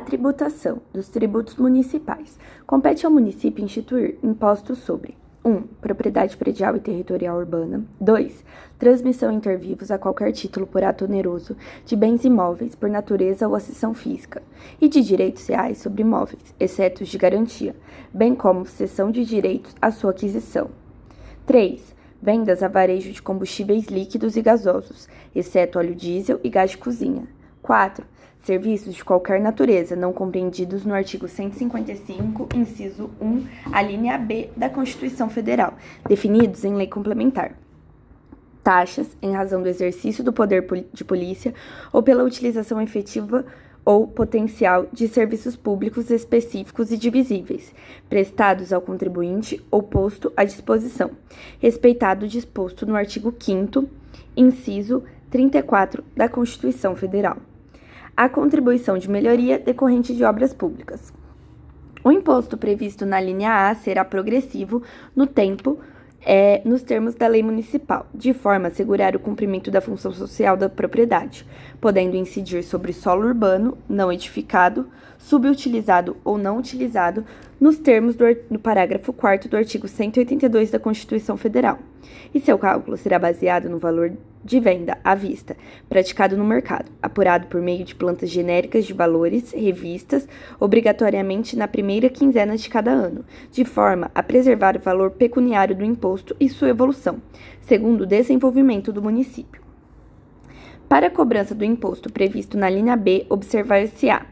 Tributação dos tributos municipais. Compete ao município instituir impostos sobre 1. Propriedade predial e territorial urbana. 2. Transmissão inter vivos a qualquer título por ato oneroso de bens imóveis por natureza ou acessão física e de direitos reais sobre imóveis, exceto os de garantia, bem como cessão de direitos à sua aquisição. 3. Vendas a varejo de combustíveis líquidos e gasosos, exceto óleo diesel e gás de cozinha. 4. Serviços de qualquer natureza não compreendidos no artigo 155, inciso 1, a linha B da Constituição Federal, definidos em lei complementar. Taxas, em razão do exercício do poder de polícia ou pela utilização efetiva ou potencial de serviços públicos específicos e divisíveis, prestados ao contribuinte ou posto à disposição, respeitado o disposto no artigo 5º, inciso 34 da Constituição Federal. A contribuição de melhoria decorrente de obras públicas. O imposto previsto na linha A será progressivo no tempo, nos termos da lei municipal, de forma a assegurar o cumprimento da função social da propriedade, podendo incidir sobre solo urbano, não edificado, subutilizado ou não utilizado, nos termos do parágrafo 4º do artigo 182 da Constituição Federal. E seu cálculo será baseado no valor de venda à vista, praticado no mercado, apurado por meio de plantas genéricas de valores, revistas, obrigatoriamente na primeira quinzena de cada ano, de forma a preservar o valor pecuniário do imposto e sua evolução, segundo o desenvolvimento do município. Para a cobrança do imposto previsto na linha B, observar-se-á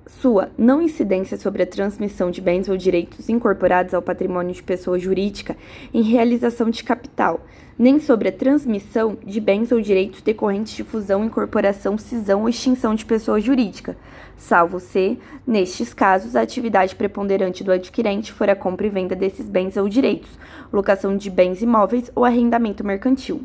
sua não incidência sobre a transmissão de bens ou direitos incorporados ao patrimônio de pessoa jurídica em realização de capital, nem sobre a transmissão de bens ou direitos decorrentes de fusão, incorporação, cisão ou extinção de pessoa jurídica, salvo se, nestes casos, a atividade preponderante do adquirente for a compra e venda desses bens ou direitos, locação de bens imóveis ou arrendamento mercantil.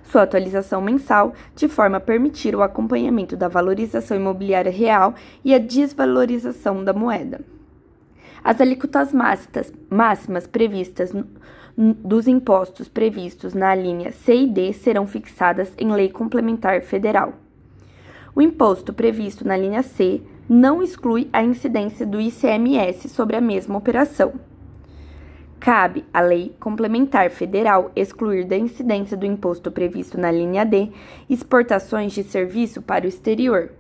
Sua atualização mensal, de forma a permitir o acompanhamento da valorização imobiliária real e a desvalorização da moeda. As alíquotas máximas previstas dos impostos previstos na linha C e D serão fixadas em lei complementar federal. O imposto previsto na linha C não exclui a incidência do ICMS sobre a mesma operação. Cabe à Lei Complementar Federal excluir da incidência do imposto previsto na linha D exportações de serviço para o exterior.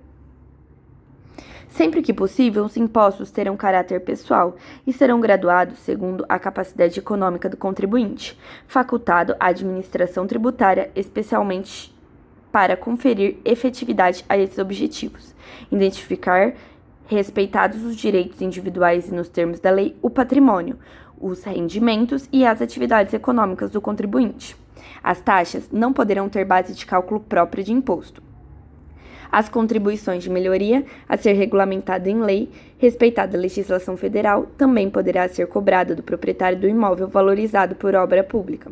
Sempre que possível, os impostos terão caráter pessoal e serão graduados segundo a capacidade econômica do contribuinte, facultado à administração tributária especialmente para conferir efetividade a esses objetivos, identificar, respeitados os direitos individuais e nos termos da lei, o patrimônio, os rendimentos e as atividades econômicas do contribuinte. As taxas não poderão ter base de cálculo própria de imposto. As contribuições de melhoria, a ser regulamentada em lei, respeitada a legislação federal, também poderá ser cobrada do proprietário do imóvel valorizado por obra pública.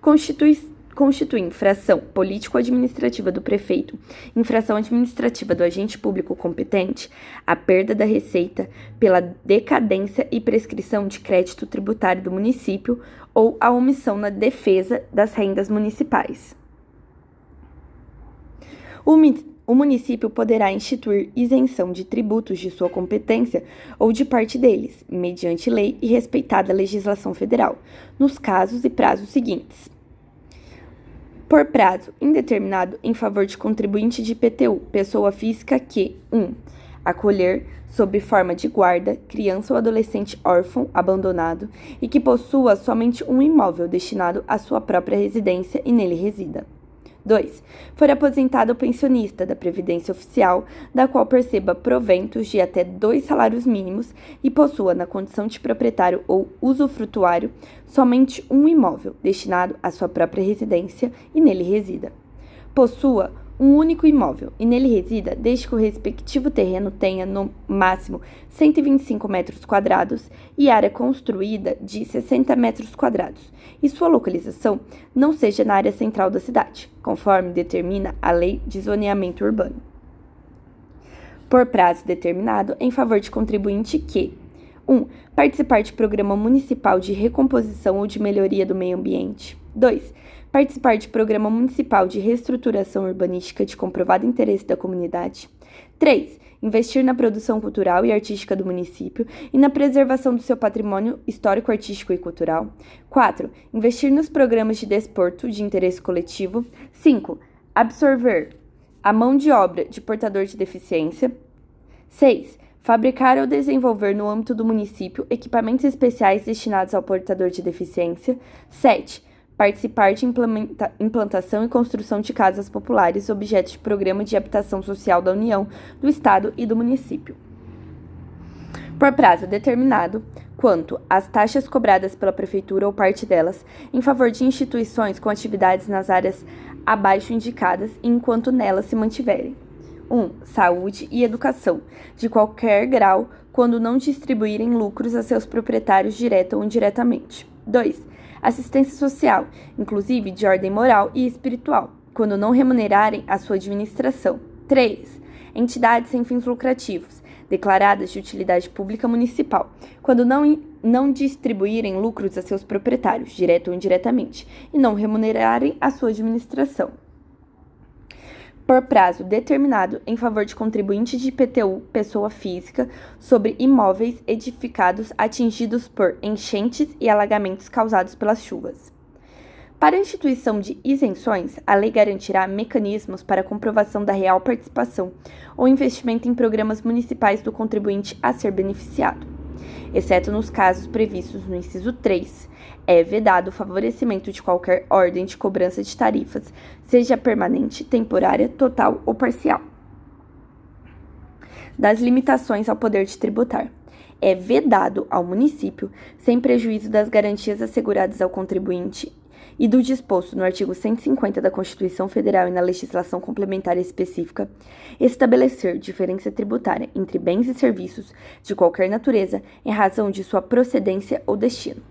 Constitui infração político-administrativa do prefeito, infração administrativa do agente público competente, a perda da receita pela decadência e prescrição de crédito tributário do município ou a omissão na defesa das rendas municipais. O município poderá instituir isenção de tributos de sua competência ou de parte deles, mediante lei e respeitada a legislação federal, nos casos e prazos seguintes: por prazo indeterminado em favor de contribuinte de IPTU, pessoa física que 1. Acolher, sob forma de guarda, criança ou adolescente órfão, abandonado, e que possua somente um imóvel destinado à sua própria residência e nele resida. 2. For aposentado ou pensionista da Previdência Oficial, da qual perceba proventos de até 2 salários mínimos e possua, na condição de proprietário ou usufrutuário, somente um imóvel destinado à sua própria residência e nele resida. Possua um único imóvel e nele resida desde que o respectivo terreno tenha, no máximo, 125 metros quadrados e área construída de 60 metros quadrados, e sua localização não seja na área central da cidade, conforme determina a Lei de Zoneamento Urbano. Por prazo determinado em favor de contribuinte que 1. Participar de programa municipal de recomposição ou de melhoria do meio ambiente. 2. Participar de programa municipal de reestruturação urbanística de comprovado interesse da comunidade. 3. Investir na produção cultural e artística do município e na preservação do seu patrimônio histórico, artístico e cultural. 4. Investir nos programas de desporto de interesse coletivo. 5. Absorver a mão de obra de portador de deficiência. 6. Fabricar ou desenvolver no âmbito do município equipamentos especiais destinados ao portador de deficiência. 7. Participar de implantação e construção de casas populares, objeto de programa de habitação social da União, do Estado e do município. Por prazo determinado, quanto às taxas cobradas pela Prefeitura ou parte delas, em favor de instituições com atividades nas áreas abaixo indicadas e enquanto nelas se mantiverem. 1. Saúde e educação, de qualquer grau, quando não distribuírem lucros a seus proprietários direta ou indiretamente. 2. Assistência social, inclusive de ordem moral e espiritual, quando não remunerarem a sua administração. 3. Entidades sem fins lucrativos, declaradas de utilidade pública municipal, quando não distribuírem lucros a seus proprietários, direto ou indiretamente, e não remunerarem a sua administração. Por prazo determinado em favor de contribuinte de IPTU, pessoa física, sobre imóveis edificados atingidos por enchentes e alagamentos causados pelas chuvas. Para a instituição de isenções, a lei garantirá mecanismos para a comprovação da real participação ou investimento em programas municipais do contribuinte a ser beneficiado, exceto nos casos previstos no inciso 3. É vedado o favorecimento de qualquer ordem de cobrança de tarifas, seja permanente, temporária, total ou parcial. Das limitações ao poder de tributar. É vedado ao município, sem prejuízo das garantias asseguradas ao contribuinte e do disposto no artigo 150 da Constituição Federal e na legislação complementar específica, estabelecer diferença tributária entre bens e serviços de qualquer natureza em razão de sua procedência ou destino.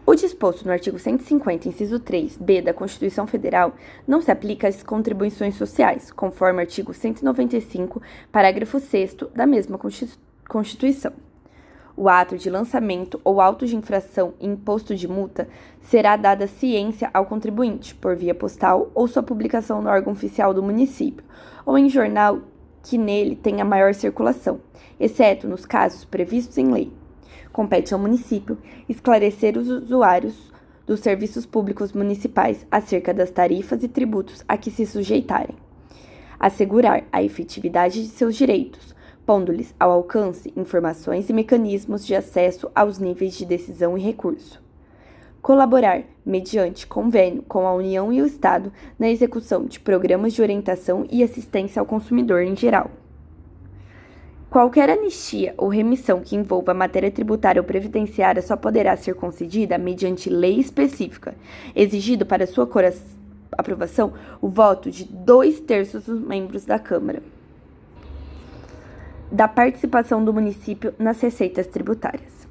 O disposto no artigo 150, inciso 3b da Constituição Federal não se aplica às contribuições sociais, conforme o artigo 195, parágrafo 6º da mesma Constituição. O ato de lançamento ou auto de infração e imposto de multa será dada ciência ao contribuinte, por via postal ou sua publicação no órgão oficial do município, ou em jornal que nele tenha maior circulação, exceto nos casos previstos em lei. Compete ao município esclarecer os usuários dos serviços públicos municipais acerca das tarifas e tributos a que se sujeitarem. Assegurar a efetividade de seus direitos, pondo-lhes ao alcance informações e mecanismos de acesso aos níveis de decisão e recurso. Colaborar, mediante convênio com a União e o Estado, na execução de programas de orientação e assistência ao consumidor em geral. Qualquer anistia ou remissão que envolva matéria tributária ou previdenciária só poderá ser concedida mediante lei específica, exigido para sua aprovação o voto de 2/3 dos membros da Câmara. Da participação do município nas receitas tributárias.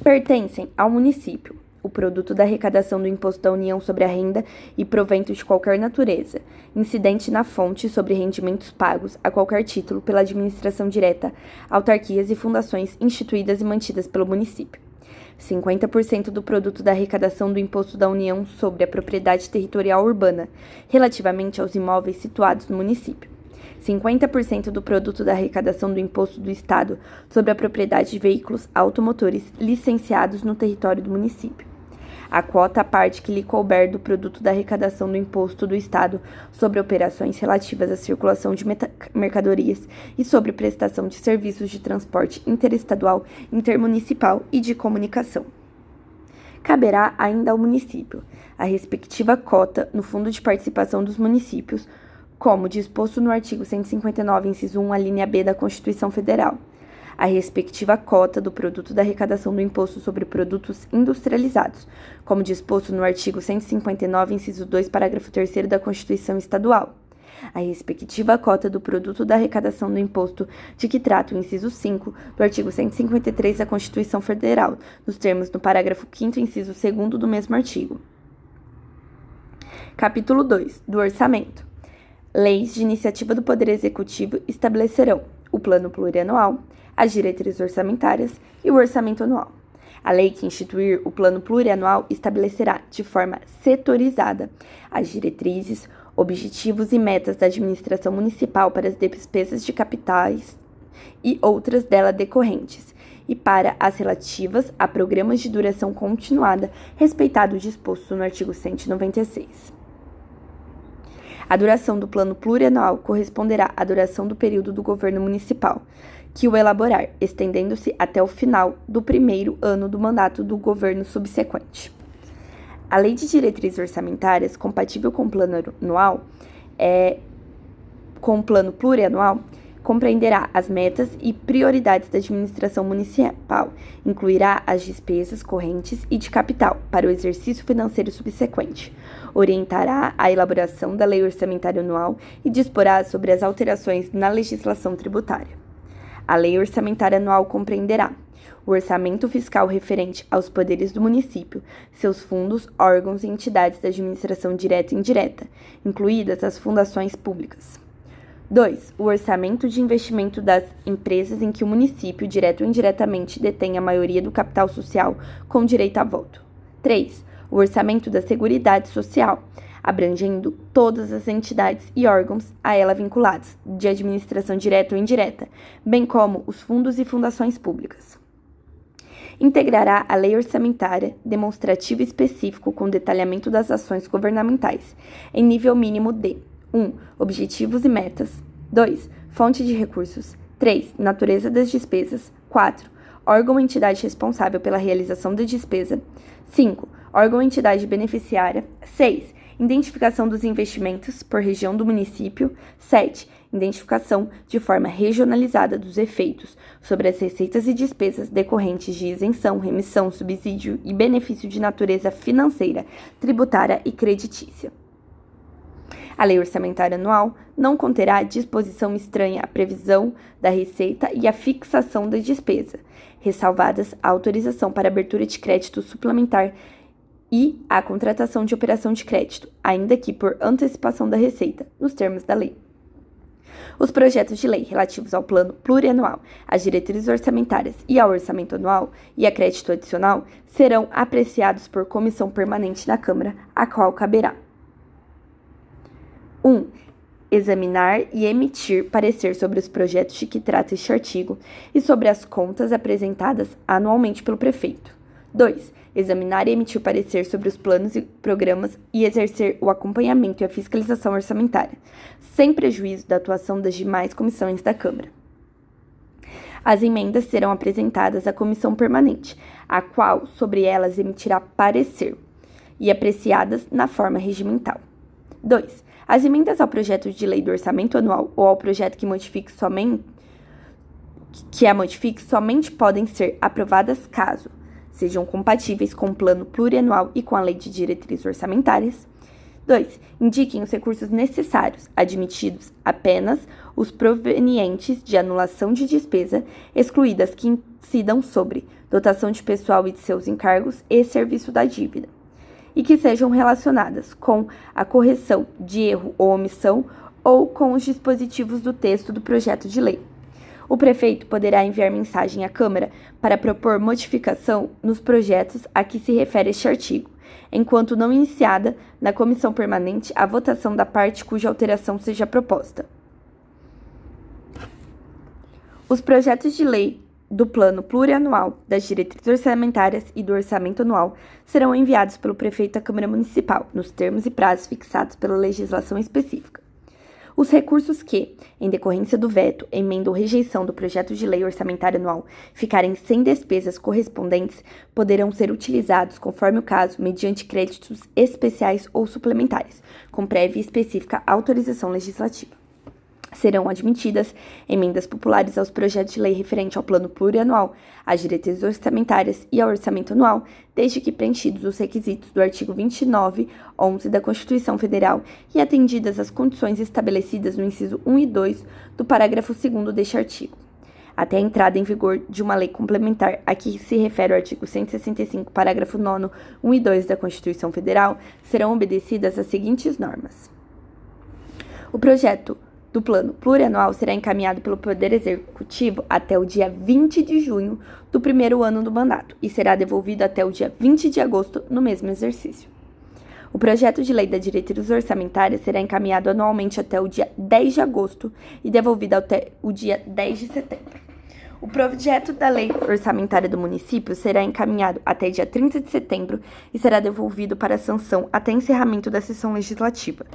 Pertencem ao município o produto da arrecadação do Imposto da União sobre a renda e provento de qualquer natureza, incidente na fonte sobre rendimentos pagos a qualquer título pela administração direta, autarquias e fundações instituídas e mantidas pelo município. 50% do produto da arrecadação do Imposto da União sobre a propriedade territorial urbana, relativamente aos imóveis situados no município. 50% do produto da arrecadação do Imposto do Estado sobre a propriedade de veículos automotores licenciados no território do município. A quota à parte que lhe couber do produto da arrecadação do Imposto do Estado sobre operações relativas à circulação de mercadorias e sobre prestação de serviços de transporte interestadual, intermunicipal e de comunicação. Caberá ainda ao município a respectiva cota no Fundo de Participação dos Municípios, como disposto no artigo 159, inciso 1, a linha B da Constituição Federal, a respectiva cota do produto da arrecadação do Imposto sobre Produtos Industrializados, como disposto no artigo 159, inciso 2, parágrafo 3º da Constituição Estadual, a respectiva cota do produto da arrecadação do imposto de que trata o inciso 5 do artigo 153 da Constituição Federal, nos termos do parágrafo 5º, inciso 2º do mesmo artigo. Capítulo 2. Do Orçamento. Leis de iniciativa do Poder Executivo estabelecerão o Plano Plurianual, as diretrizes orçamentárias e o Orçamento Anual. A lei que instituir o Plano Plurianual estabelecerá, de forma setorizada, as diretrizes, objetivos e metas da administração municipal para as despesas de capitais e outras dela decorrentes, e para as relativas a programas de duração continuada, respeitado o disposto no artigo 196. A duração do plano plurianual corresponderá à duração do período do governo municipal, que o elaborar, estendendo-se até o final do primeiro ano do mandato do governo subsequente. A Lei de Diretrizes Orçamentárias, compatível com o plano plurianual, compreenderá as metas e prioridades da administração municipal, incluirá as despesas correntes e de capital para o exercício financeiro subsequente, orientará a elaboração da Lei Orçamentária Anual e disporá sobre as alterações na legislação tributária. A Lei Orçamentária Anual compreenderá o orçamento fiscal referente aos poderes do município, seus fundos, órgãos e entidades da administração direta e indireta, incluídas as fundações públicas. 2. O orçamento de investimento das empresas em que o município, direto ou indiretamente, detém a maioria do capital social com direito a voto. 3. O orçamento da Seguridade Social, abrangendo todas as entidades e órgãos a ela vinculados, de administração direta ou indireta, bem como os fundos e fundações públicas. Integrará a lei orçamentária demonstrativo específico com detalhamento das ações governamentais, em nível mínimo de 1. Objetivos e metas. 2. Fonte de recursos. 3. Natureza das despesas. 4. Órgão ou entidade responsável pela realização da despesa. 5. Órgão ou entidade beneficiária. 6. Identificação dos investimentos por região do município. 7. Identificação de forma regionalizada dos efeitos sobre as receitas e despesas decorrentes de isenção, remissão, subsídio e benefício de natureza financeira, tributária e creditícia. A Lei Orçamentária Anual não conterá disposição estranha à previsão da receita e à fixação da despesa, ressalvadas a autorização para abertura de crédito suplementar e a contratação de operação de crédito, ainda que por antecipação da receita, nos termos da lei. Os projetos de lei relativos ao plano plurianual, às diretrizes orçamentárias e ao orçamento anual e a crédito adicional serão apreciados por comissão permanente da Câmara, a qual caberá 1. Examinar e emitir parecer sobre os projetos de que trata este artigo e sobre as contas apresentadas anualmente pelo prefeito. 2. Examinar e emitir parecer sobre os planos e programas e exercer o acompanhamento e a fiscalização orçamentária, sem prejuízo da atuação das demais comissões da Câmara. As emendas serão apresentadas à comissão permanente, a qual sobre elas emitirá parecer, e apreciadas na forma regimental. 2. As emendas ao projeto de lei do orçamento anual ou ao projeto que a modifique somente podem ser aprovadas caso sejam compatíveis com o plano plurianual e com a lei de diretrizes orçamentárias. 2. Indiquem os recursos necessários, admitidos apenas os provenientes de anulação de despesa, excluídas que incidam sobre dotação de pessoal e de seus encargos e serviço da dívida, e que sejam relacionadas com a correção de erro ou omissão ou com os dispositivos do texto do projeto de lei. O prefeito poderá enviar mensagem à Câmara para propor modificação nos projetos a que se refere este artigo, enquanto não iniciada na comissão permanente a votação da parte cuja alteração seja proposta. Os projetos de lei do plano plurianual, das diretrizes orçamentárias e do orçamento anual serão enviados pelo prefeito à Câmara Municipal, nos termos e prazos fixados pela legislação específica. Os recursos que, em decorrência do veto, emenda ou rejeição do projeto de lei orçamentária anual, ficarem sem despesas correspondentes, poderão ser utilizados, conforme o caso, mediante créditos especiais ou suplementares, com prévia e específica autorização legislativa. Serão admitidas emendas populares aos projetos de lei referente ao plano plurianual, às diretrizes orçamentárias e ao orçamento anual, desde que preenchidos os requisitos do artigo 29(11) da Constituição Federal e atendidas as condições estabelecidas no inciso 1 e 2 do parágrafo 2º deste artigo. Até a entrada em vigor de uma lei complementar a que se refere o artigo 165, parágrafo 9º, 1 e 2 da Constituição Federal, serão obedecidas as seguintes normas. O projeto do plano plurianual será encaminhado pelo Poder Executivo até o dia 20 de junho do primeiro ano do mandato e será devolvido até o dia 20 de agosto no mesmo exercício. O projeto de lei da diretriz orçamentária será encaminhado anualmente até o dia 10 de agosto e devolvido até o dia 10 de setembro. O projeto da lei orçamentária do município será encaminhado até dia 30 de setembro e será devolvido para sanção até encerramento da sessão legislativa.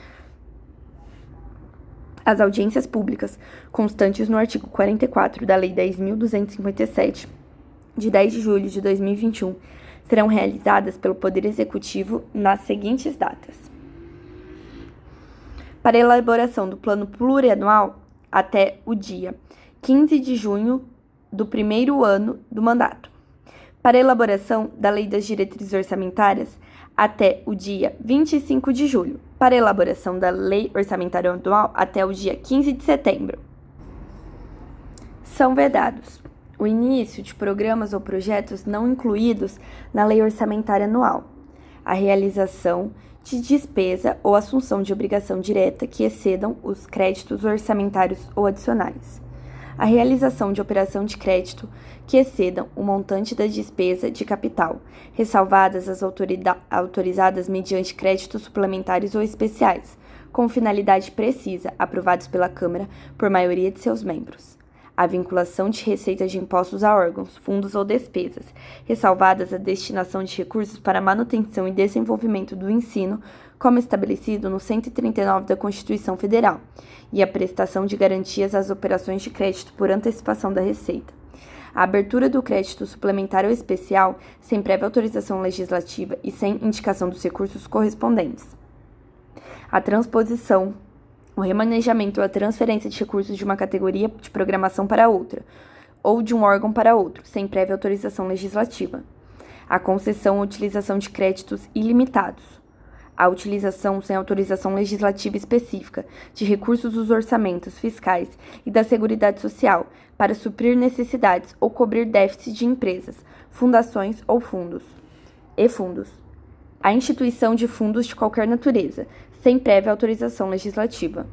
As audiências públicas, constantes no artigo 44 da Lei 10.257, de 10 de julho de 2021, serão realizadas pelo Poder Executivo nas seguintes datas: para a elaboração do Plano Plurianual até o dia 15 de junho do primeiro ano do mandato. Para a elaboração da Lei das Diretrizes Orçamentárias até o dia 25 de julho. Para a elaboração da Lei Orçamentária Anual até o dia 15 de setembro. São vedados o início de programas ou projetos não incluídos na Lei Orçamentária Anual, a realização de despesa ou assunção de obrigação direta que excedam os créditos orçamentários ou adicionais, a realização de operação de crédito que excedam o montante da despesa de capital, ressalvadas as autorizadas mediante créditos suplementares ou especiais, com finalidade precisa, aprovados pela Câmara por maioria de seus membros. A vinculação de receitas de impostos a órgãos, fundos ou despesas, ressalvadas a destinação de recursos para a manutenção e desenvolvimento do ensino, como estabelecido no 139 da Constituição Federal, e a prestação de garantias às operações de crédito por antecipação da receita. A abertura do crédito suplementar ou especial, sem prévia autorização legislativa e sem indicação dos recursos correspondentes. A transposição, o remanejamento ou a transferência de recursos de uma categoria de programação para outra, ou de um órgão para outro, sem prévia autorização legislativa. A concessão ou utilização de créditos ilimitados. A utilização sem autorização legislativa específica de recursos dos orçamentos fiscais e da Seguridade Social para suprir necessidades ou cobrir déficits de empresas, fundações ou fundos. A instituição de fundos de qualquer natureza, sem prévia autorização legislativa.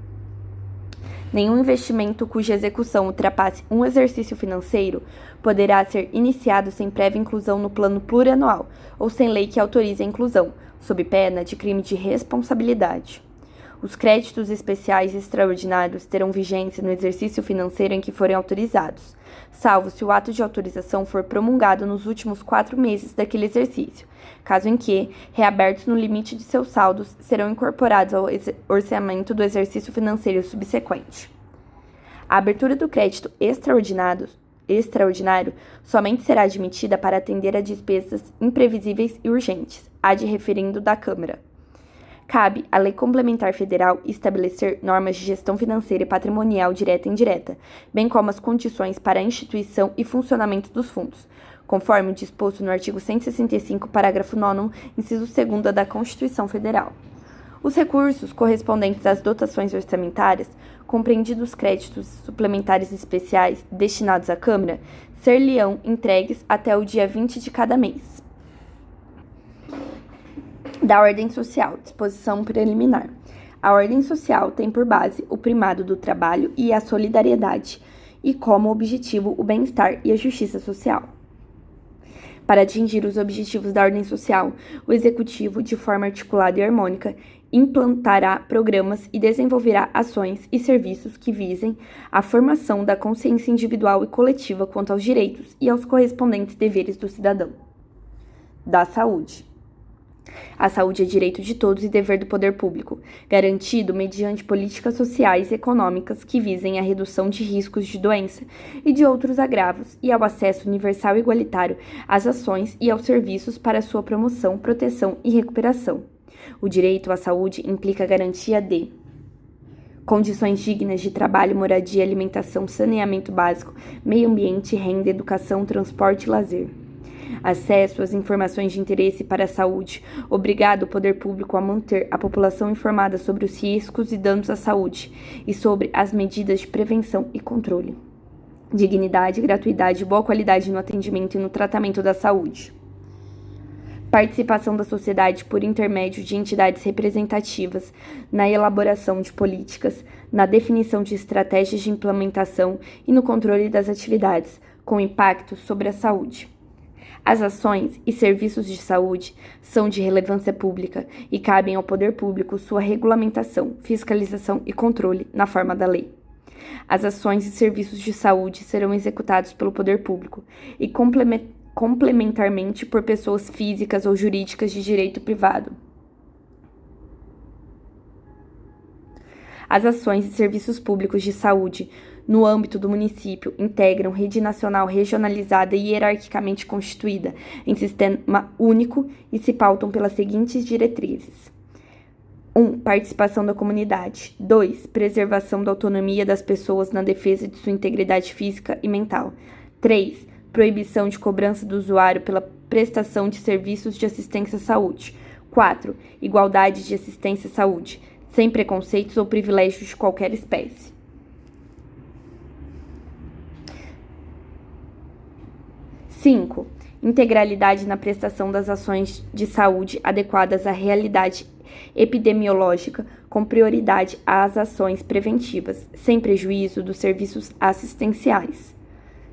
Nenhum investimento cuja execução ultrapasse um exercício financeiro poderá ser iniciado sem prévia inclusão no plano plurianual ou sem lei que autorize a inclusão, sob pena de crime de responsabilidade. Os créditos especiais e extraordinários terão vigência no exercício financeiro em que forem autorizados, salvo se o ato de autorização for promulgado nos últimos 4 meses daquele exercício, caso em que, reabertos no limite de seus saldos, serão incorporados ao orçamento do exercício financeiro subsequente. A abertura do crédito extraordinário somente será admitida para atender a despesas imprevisíveis e urgentes, ad referendo da Câmara. Cabe à Lei Complementar Federal estabelecer normas de gestão financeira e patrimonial direta e indireta, bem como as condições para a instituição e funcionamento dos fundos, conforme o disposto no artigo 165, parágrafo 9º, inciso 2º da Constituição Federal. Os recursos correspondentes às dotações orçamentárias, compreendidos créditos suplementares especiais destinados à Câmara, ser-lhe-ão entregues até o dia 20 de cada mês. Da ordem social, disposição preliminar. A ordem social tem por base o primado do trabalho e a solidariedade, e como objetivo o bem-estar e a justiça social. Para atingir os objetivos da ordem social, o Executivo, de forma articulada e harmônica, implantará programas e desenvolverá ações e serviços que visem a formação da consciência individual e coletiva quanto aos direitos e aos correspondentes deveres do cidadão. Da saúde. A saúde é direito de todos e dever do poder público, garantido mediante políticas sociais e econômicas que visem a redução de riscos de doença e de outros agravos e ao acesso universal e igualitário às ações e aos serviços para sua promoção, proteção e recuperação. O direito à saúde implica a garantia de condições dignas de trabalho, moradia, alimentação, saneamento básico, meio ambiente, renda, educação, transporte e lazer. Acesso às informações de interesse para a saúde, obrigado o poder público a manter a população informada sobre os riscos e danos à saúde e sobre as medidas de prevenção e controle. Dignidade, gratuidade e boa qualidade no atendimento e no tratamento da saúde. Participação da sociedade por intermédio de entidades representativas na elaboração de políticas, na definição de estratégias de implementação e no controle das atividades com impacto sobre a saúde. As ações e serviços de saúde são de relevância pública e cabem ao poder público sua regulamentação, fiscalização e controle na forma da lei. As ações e serviços de saúde serão executados pelo poder público e complementarmente por pessoas físicas ou jurídicas de direito privado. As ações e serviços públicos de saúde no âmbito do município integram rede nacional regionalizada e hierarquicamente constituída em sistema único e se pautam pelas seguintes diretrizes: 1. Participação da comunidade. 2. Preservação da autonomia das pessoas na defesa de sua integridade física e mental. 3. Proibição de cobrança do usuário pela prestação de serviços de assistência à saúde. 4. Igualdade de assistência à saúde, sem preconceitos ou privilégios de qualquer espécie. 5. Integralidade na prestação das ações de saúde adequadas à realidade epidemiológica, com prioridade às ações preventivas, sem prejuízo dos serviços assistenciais.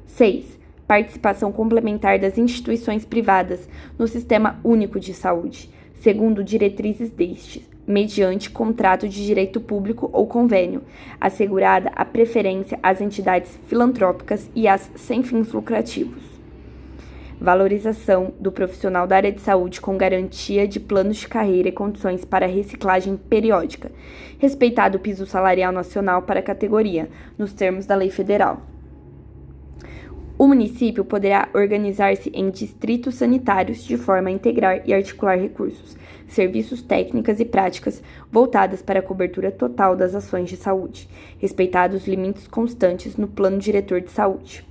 6. Participação complementar das instituições privadas no Sistema Único de Saúde, segundo diretrizes destes, mediante contrato de direito público ou convênio, assegurada a preferência às entidades filantrópicas e às sem fins lucrativos. Valorização do profissional da área de saúde com garantia de planos de carreira e condições para reciclagem periódica, respeitado o piso salarial nacional para a categoria, nos termos da lei federal. O município poderá organizar-se em distritos sanitários de forma a integrar e articular recursos, serviços, técnicas e práticas voltadas para a cobertura total das ações de saúde, respeitados os limites constantes no Plano Diretor de Saúde.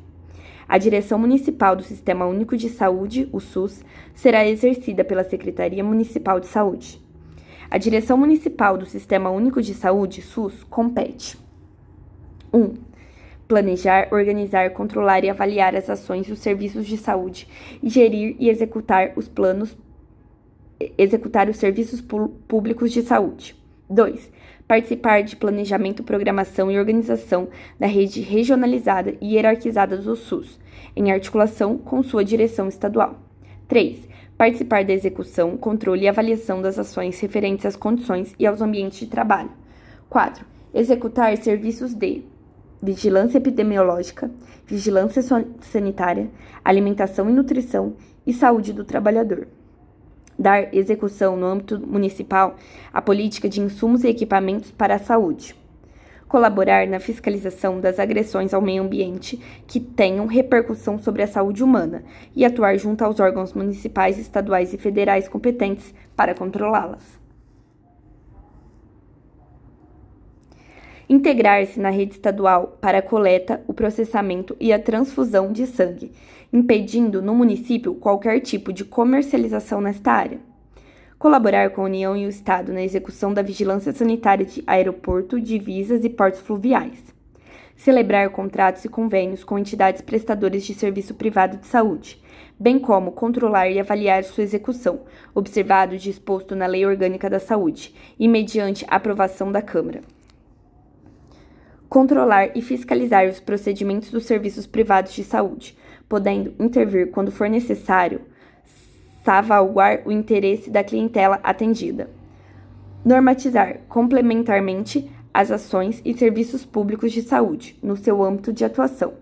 A direção municipal do Sistema Único de Saúde, o SUS, será exercida pela Secretaria Municipal de Saúde. A direção municipal do Sistema Único de Saúde, SUS, compete: 1. Planejar, organizar, controlar e avaliar as ações e os serviços de saúde e gerir e executar os serviços públicos de saúde. 2. Participar de planejamento, programação e organização da rede regionalizada e hierarquizada do SUS, em articulação com sua direção estadual. 3. Participar da execução, controle e avaliação das ações referentes às condições e aos ambientes de trabalho. 4. Executar serviços de vigilância epidemiológica, vigilância sanitária, alimentação e nutrição e saúde do trabalhador. Dar execução no âmbito municipal à política de insumos e equipamentos para a saúde. Colaborar na fiscalização das agressões ao meio ambiente que tenham repercussão sobre a saúde humana e atuar junto aos órgãos municipais, estaduais e federais competentes para controlá-las. Integrar-se na rede estadual para a coleta, o processamento e a transfusão de sangue, impedindo no município qualquer tipo de comercialização nesta área. Colaborar com a União e o Estado na execução da vigilância sanitária de aeroporto, divisas e portos fluviais. Celebrar contratos e convênios com entidades prestadoras de serviço privado de saúde, bem como controlar e avaliar sua execução, observado o disposto na Lei Orgânica da Saúde e mediante aprovação da Câmara. Controlar e fiscalizar os procedimentos dos serviços privados de saúde, podendo intervir quando for necessário, salvaguardar o interesse da clientela atendida. Normatizar complementarmente as ações e serviços públicos de saúde, no seu âmbito de atuação.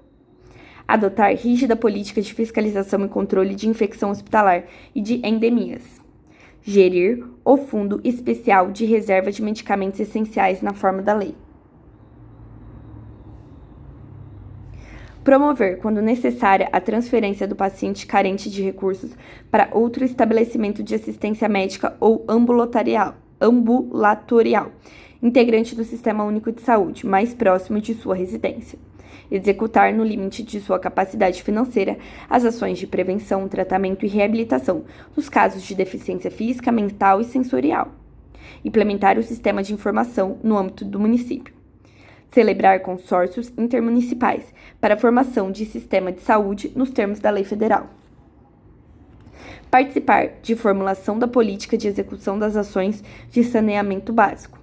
Adotar rígida política de fiscalização e controle de infecção hospitalar e de endemias. Gerir o Fundo Especial de Reserva de Medicamentos Essenciais na forma da lei. Promover, quando necessária, a transferência do paciente carente de recursos para outro estabelecimento de assistência médica ou ambulatorial, integrante do Sistema Único de Saúde, mais próximo de sua residência. Executar, no limite de sua capacidade financeira, as ações de prevenção, tratamento e reabilitação nos casos de deficiência física, mental e sensorial. Implementar o sistema de informação no âmbito do município. Celebrar consórcios intermunicipais para a formação de sistema de saúde nos termos da lei federal. Participar de formulação da política de execução das ações de saneamento básico.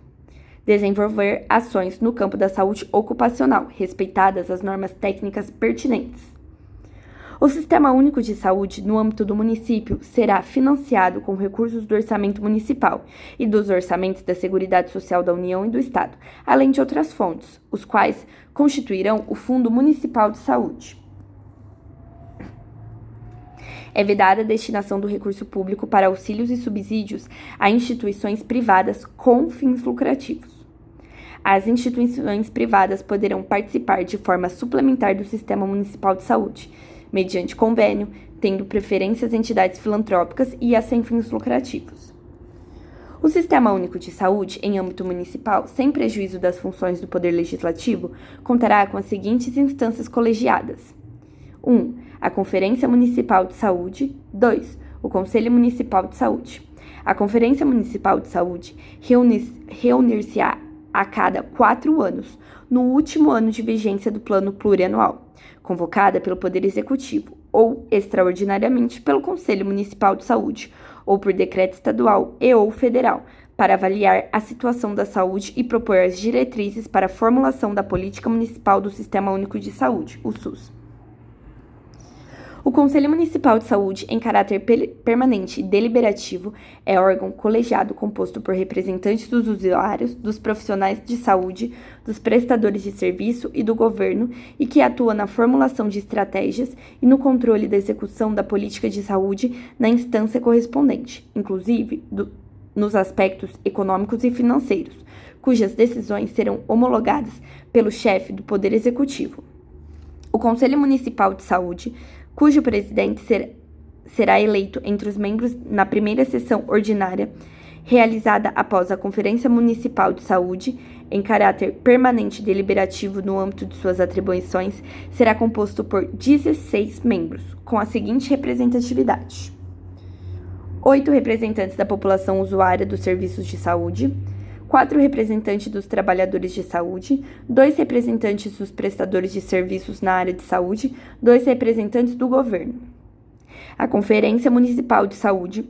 Desenvolver ações no campo da saúde ocupacional, respeitadas as normas técnicas pertinentes. O Sistema Único de Saúde, no âmbito do município, será financiado com recursos do orçamento municipal e dos orçamentos da Seguridade Social da União e do Estado, além de outras fontes, os quais constituirão o Fundo Municipal de Saúde. É vedada a destinação do recurso público para auxílios e subsídios a instituições privadas com fins lucrativos. As instituições privadas poderão participar de forma suplementar do Sistema Municipal de Saúde, mediante convênio, tendo preferência às entidades filantrópicas e a sem fins lucrativos. O Sistema Único de Saúde, em âmbito municipal, sem prejuízo das funções do Poder Legislativo, contará com as seguintes instâncias colegiadas: 1. A Conferência Municipal de Saúde. 2. O Conselho Municipal de Saúde. A Conferência Municipal de Saúde reunir-se-á a cada 4 anos, no último ano de vigência do Plano Plurianual, convocada pelo Poder Executivo ou, extraordinariamente, pelo Conselho Municipal de Saúde, ou por decreto estadual e/ou federal, para avaliar a situação da saúde e propor as diretrizes para a formulação da política municipal do Sistema Único de Saúde, o SUS. O Conselho Municipal de Saúde, em caráter permanente e deliberativo, é órgão colegiado composto por representantes dos usuários, dos profissionais de saúde, dos prestadores de serviço e do governo, e que atua na formulação de estratégias e no controle da execução da política de saúde na instância correspondente, inclusive nos aspectos econômicos e financeiros, cujas decisões serão homologadas pelo chefe do Poder Executivo. O Conselho Municipal de Saúde, cujo presidente será eleito entre os membros na primeira sessão ordinária, realizada após a Conferência Municipal de Saúde, em caráter permanente e deliberativo no âmbito de suas atribuições, será composto por 16 membros, com a seguinte representatividade: 8 representantes da população usuária dos serviços de saúde, 4 representantes dos trabalhadores de saúde, 2 representantes dos prestadores de serviços na área de saúde, 2 representantes do governo. A Conferência Municipal de Saúde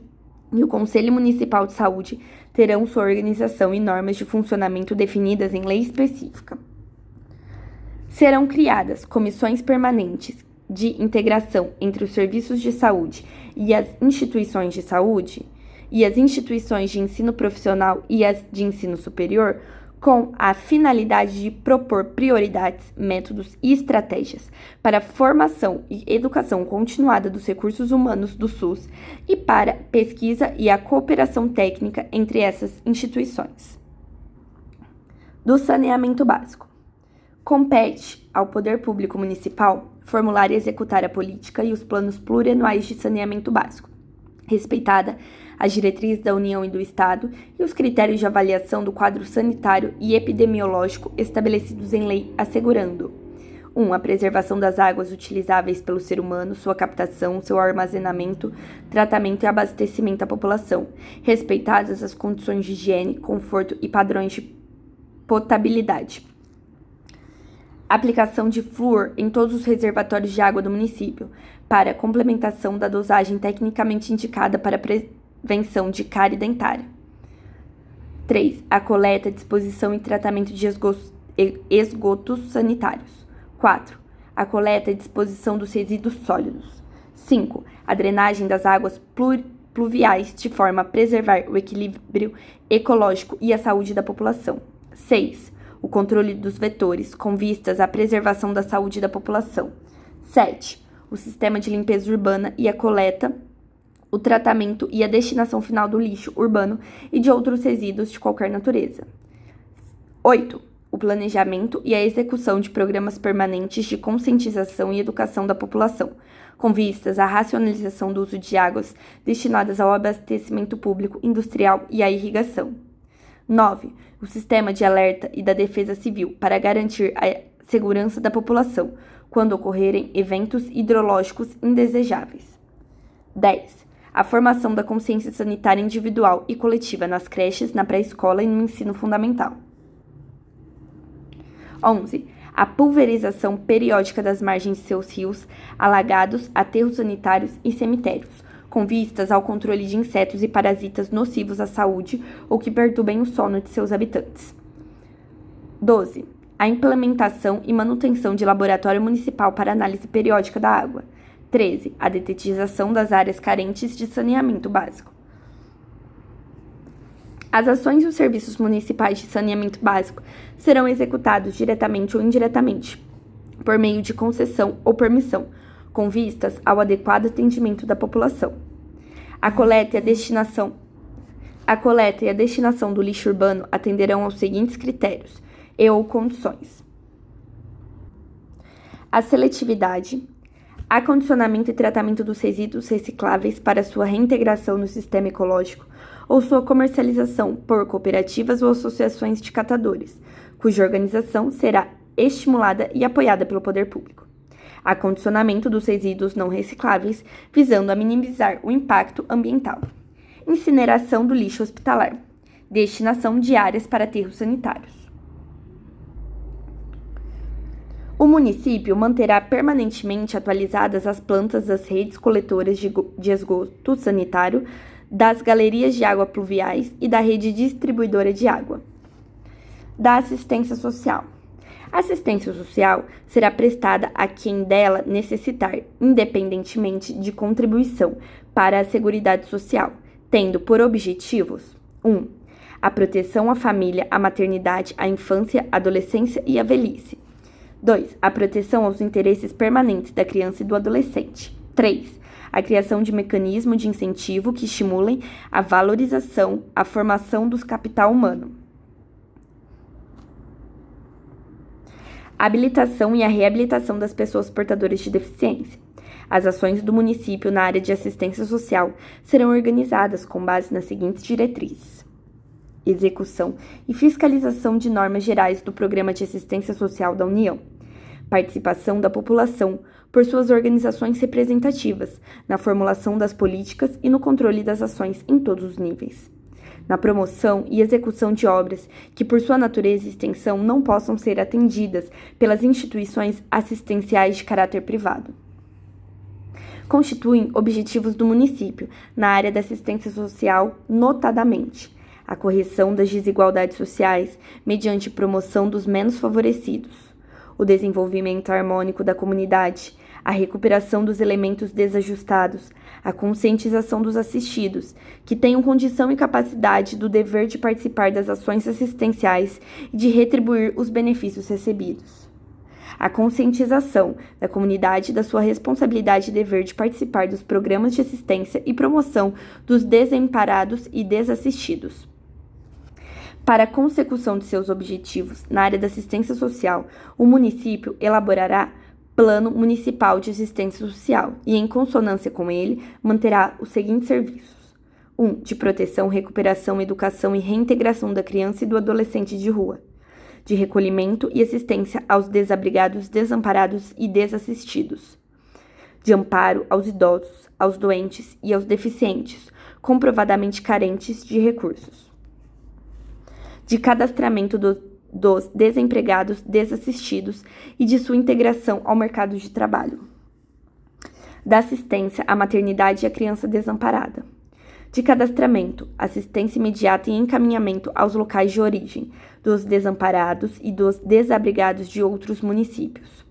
e o Conselho Municipal de Saúde terão sua organização e normas de funcionamento definidas em lei específica. Serão criadas comissões permanentes de integração entre os serviços de saúde e as instituições de saúde, e as instituições de ensino profissional e as de ensino superior, com a finalidade de propor prioridades, métodos e estratégias para a formação e educação continuada dos recursos humanos do SUS e para pesquisa e a cooperação técnica entre essas instituições. Do saneamento básico. Compete ao Poder Público Municipal formular e executar a política e os planos plurianuais de saneamento básico, respeitada as diretrizes da União e do Estado e os critérios de avaliação do quadro sanitário e epidemiológico estabelecidos em lei, assegurando: 1. A preservação das águas utilizáveis pelo ser humano, sua captação, seu armazenamento, tratamento e abastecimento à população, respeitadas as condições de higiene, conforto e padrões de potabilidade. Aplicação de flúor em todos os reservatórios de água do município, para complementação da dosagem tecnicamente indicada para prevenção de cárie dentária. 3. A coleta, disposição e tratamento de esgotos sanitários. 4. A coleta e disposição dos resíduos sólidos. 5. A drenagem das águas pluviais de forma a preservar o equilíbrio ecológico e a saúde da população. 6. O controle dos vetores, com vistas à preservação da saúde da população. 7. O sistema de limpeza urbana e a coleta, o tratamento e a destinação final do lixo urbano e de outros resíduos de qualquer natureza. 8. O planejamento e a execução de programas permanentes de conscientização e educação da população, com vistas à racionalização do uso de águas destinadas ao abastecimento público, industrial e à irrigação. 9. O sistema de alerta e da defesa civil para garantir a segurança da população quando ocorrerem eventos hidrológicos indesejáveis. 10. A formação da consciência sanitária individual e coletiva nas creches, na pré-escola e no ensino fundamental. 11. A pulverização periódica das margens de seus rios, alagados, aterros sanitários e cemitérios, com vistas ao controle de insetos e parasitas nocivos à saúde ou que perturbem o sono de seus habitantes. 12. A implementação e manutenção de laboratório municipal para análise periódica da água. 13. A detetização das áreas carentes de saneamento básico. As ações e os serviços municipais de saneamento básico serão executados diretamente ou indiretamente, por meio de concessão ou permissão, com vistas ao adequado atendimento da população. A coleta e a destinação do lixo urbano atenderão aos seguintes critérios e/ou condições: a seletividade, acondicionamento e tratamento dos resíduos recicláveis para sua reintegração no sistema ecológico ou sua comercialização por cooperativas ou associações de catadores, cuja organização será estimulada e apoiada pelo poder público. Acondicionamento dos resíduos não recicláveis, visando a minimizar o impacto ambiental. Incineração do lixo hospitalar. Destinação de áreas para aterros sanitários. O município manterá permanentemente atualizadas as plantas das redes coletoras de esgoto sanitário, das galerias de água pluviais e da rede distribuidora de água. Da assistência social. A assistência social será prestada a quem dela necessitar, independentemente de contribuição para a Seguridade Social, tendo por objetivos: 1. A proteção à família, à maternidade, à infância, à adolescência e à velhice. 2. A proteção aos interesses permanentes da criança e do adolescente. 3. A criação de mecanismos de incentivo que estimulem a valorização, a formação do capital humano. A habilitação e a reabilitação das pessoas portadoras de deficiência. As ações do município na área de assistência social serão organizadas com base nas seguintes diretrizes: execução e fiscalização de normas gerais do Programa de Assistência Social da União. Participação da população por suas organizações representativas na formulação das políticas e no controle das ações em todos os níveis. Na promoção e execução de obras que, por sua natureza e extensão, não possam ser atendidas pelas instituições assistenciais de caráter privado. Constituem objetivos do município na área da assistência social, notadamente: a correção das desigualdades sociais mediante promoção dos menos favorecidos, o desenvolvimento harmônico da comunidade, a recuperação dos elementos desajustados, a conscientização dos assistidos, que tenham condição e capacidade do dever de participar das ações assistenciais e de retribuir os benefícios recebidos. A conscientização da comunidade da sua responsabilidade e dever de participar dos programas de assistência e promoção dos desamparados e desassistidos. Para a consecução de seus objetivos na área da assistência social, o município elaborará Plano Municipal de Assistência Social e, em consonância com ele, manterá os seguintes serviços: 1. De proteção, recuperação, educação e reintegração da criança e do adolescente de rua. De recolhimento e assistência aos desabrigados, desamparados e desassistidos. De amparo aos idosos, aos doentes e aos deficientes, comprovadamente carentes de recursos. De cadastramento dos desempregados desassistidos e de sua integração ao mercado de trabalho. Da assistência à maternidade e à criança desamparada. De cadastramento, assistência imediata e encaminhamento aos locais de origem dos desamparados e dos desabrigados de outros municípios.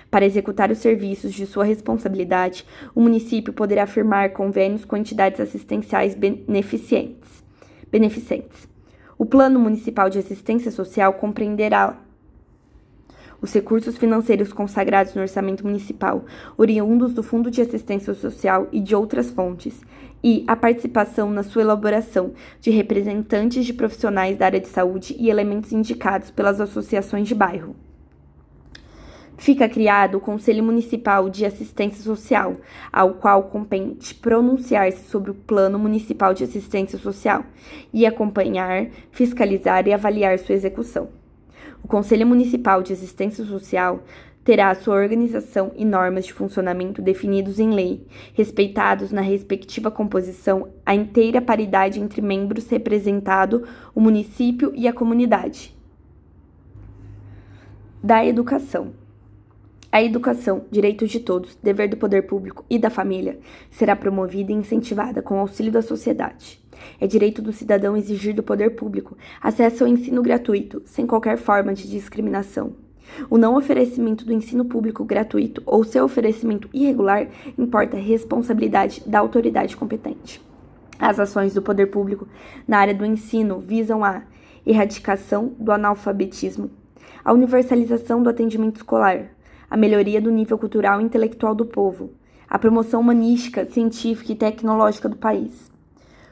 Para executar os serviços de sua responsabilidade, o município poderá firmar convênios com entidades assistenciais beneficentes. O Plano Municipal de Assistência Social compreenderá os recursos financeiros consagrados no orçamento municipal, oriundos do Fundo de Assistência Social e de outras fontes, e a participação na sua elaboração de representantes de profissionais da área de saúde e elementos indicados pelas associações de bairro. Fica criado o Conselho Municipal de Assistência Social, ao qual compete pronunciar-se sobre o Plano Municipal de Assistência Social e acompanhar, fiscalizar e avaliar sua execução. O Conselho Municipal de Assistência Social terá sua organização e normas de funcionamento definidos em lei, respeitados na respectiva composição a inteira paridade entre membros representado o município e a comunidade. Da educação. A educação, direitos de todos, dever do poder público e da família, será promovida e incentivada com o auxílio da sociedade. É direito do cidadão exigir do poder público acesso ao ensino gratuito, sem qualquer forma de discriminação. O não oferecimento do ensino público gratuito ou seu oferecimento irregular importa a responsabilidade da autoridade competente. As ações do poder público na área do ensino visam a erradicação do analfabetismo, a universalização do atendimento escolar, a melhoria do nível cultural e intelectual do povo, a promoção humanística, científica e tecnológica do país.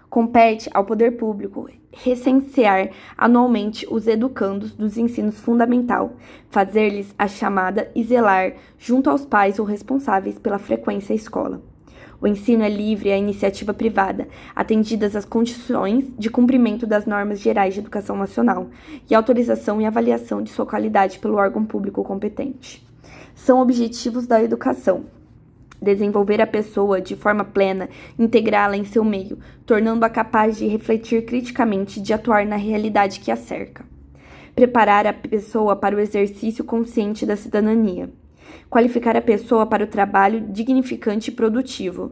Compete ao poder público recensear anualmente os educandos dos ensinos fundamental, fazer-lhes a chamada e zelar junto aos pais ou responsáveis pela frequência à escola. O ensino é livre à iniciativa privada, atendidas as condições de cumprimento das normas gerais de educação nacional e autorização e avaliação de sua qualidade pelo órgão público competente. São objetivos da educação: desenvolver a pessoa de forma plena, integrá-la em seu meio, tornando-a capaz de refletir criticamente e de atuar na realidade que a cerca. Preparar a pessoa para o exercício consciente da cidadania. Qualificar a pessoa para o trabalho dignificante e produtivo.